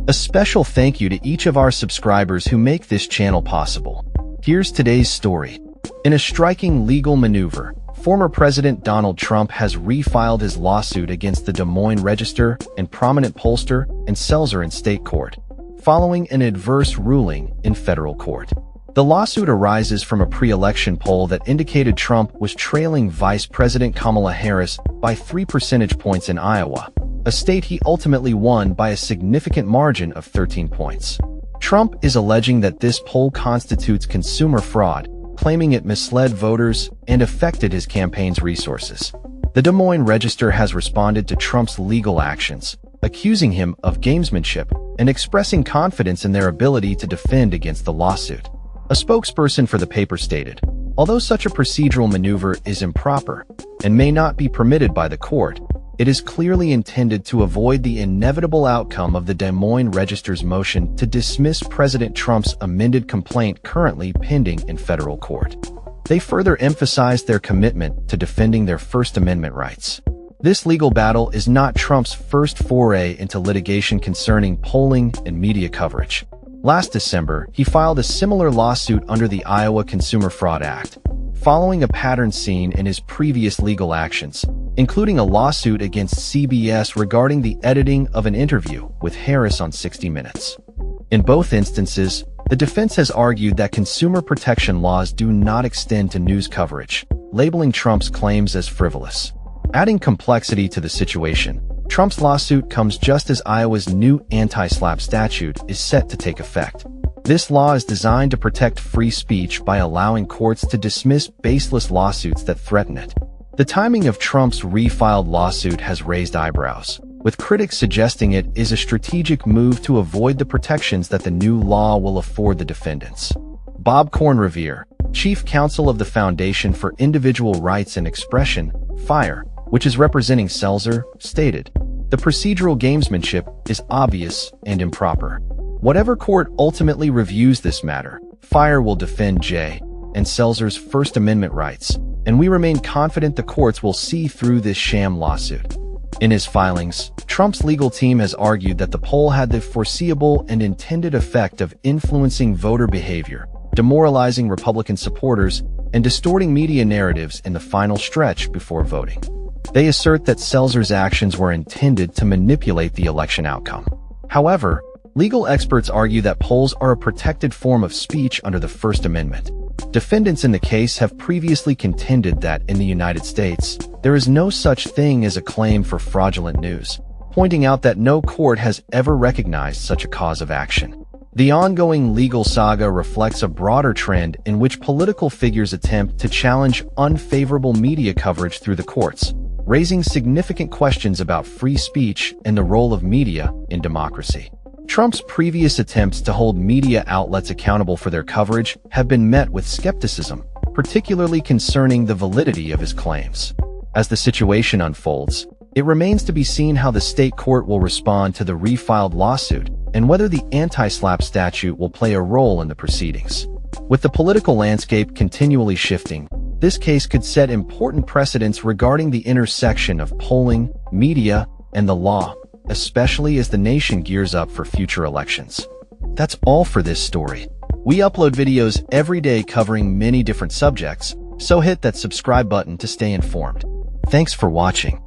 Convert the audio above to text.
A special thank you to each of our subscribers who make this channel possible. Here's today's story. In a striking legal maneuver, former President Donald Trump has refiled his lawsuit against the Des Moines Register and prominent pollster Ann Selzer in state court, following an adverse ruling in federal court. The lawsuit arises from a pre-election poll that indicated Trump was trailing Vice President Kamala Harris by 3 percentage points in Iowa, a state he ultimately won by a significant margin of 13 points. Trump is alleging that this poll constitutes consumer fraud, claiming it misled voters and affected his campaign's resources. The Des Moines Register has responded to Trump's legal actions, accusing him of gamesmanship and expressing confidence in their ability to defend against the lawsuit. A spokesperson for the paper stated, "Although such a procedural maneuver is improper and may not be permitted by the court, it is clearly intended to avoid the inevitable outcome of the Des Moines Register's motion to dismiss President Trump's amended complaint currently pending in federal court." They further emphasized their commitment to defending their First Amendment rights. This legal battle is not Trump's first foray into litigation concerning polling and media coverage. Last December, he filed a similar lawsuit under the Iowa Consumer Fraud Act, following a pattern seen in his previous legal actions, including a lawsuit against CBS regarding the editing of an interview with Harris on 60 Minutes. In both instances, the defense has argued that consumer protection laws do not extend to news coverage, labeling Trump's claims as frivolous. Adding complexity to the situation, Trump's lawsuit comes just as Iowa's new anti-SLAPP statute is set to take effect. This law is designed to protect free speech by allowing courts to dismiss baseless lawsuits that threaten it. The timing of Trump's refiled lawsuit has raised eyebrows, with critics suggesting it is a strategic move to avoid the protections that the new law will afford the defendants. Bob Kornrevier, chief counsel of the Foundation for Individual Rights and Expression, FIRE, which is representing Selzer, stated, "The procedural gamesmanship is obvious and improper. Whatever court ultimately reviews this matter, FIRE will defend J. and Selzer's First Amendment rights, and we remain confident the courts will see through this sham lawsuit." In his filings, Trump's legal team has argued that the poll had the foreseeable and intended effect of influencing voter behavior, demoralizing Republican supporters, and distorting media narratives in the final stretch before voting. They assert that Selzer's actions were intended to manipulate the election outcome. However, legal experts argue that polls are a protected form of speech under the First Amendment. Defendants in the case have previously contended that in the United States, there is no such thing as a claim for fraudulent news, pointing out that no court has ever recognized such a cause of action. The ongoing legal saga reflects a broader trend in which political figures attempt to challenge unfavorable media coverage through the courts, raising significant questions about free speech and the role of media in democracy. Trump's previous attempts to hold media outlets accountable for their coverage have been met with skepticism, particularly concerning the validity of his claims. As the situation unfolds, it remains to be seen how the state court will respond to the refiled lawsuit and whether the anti-SLAPP statute will play a role in the proceedings. With the political landscape continually shifting, this case could set important precedents regarding the intersection of polling, media, and the law, especially as the nation gears up for future elections. That's all for this story. We upload videos every day covering many different subjects, so hit that subscribe button to stay informed. Thanks for watching.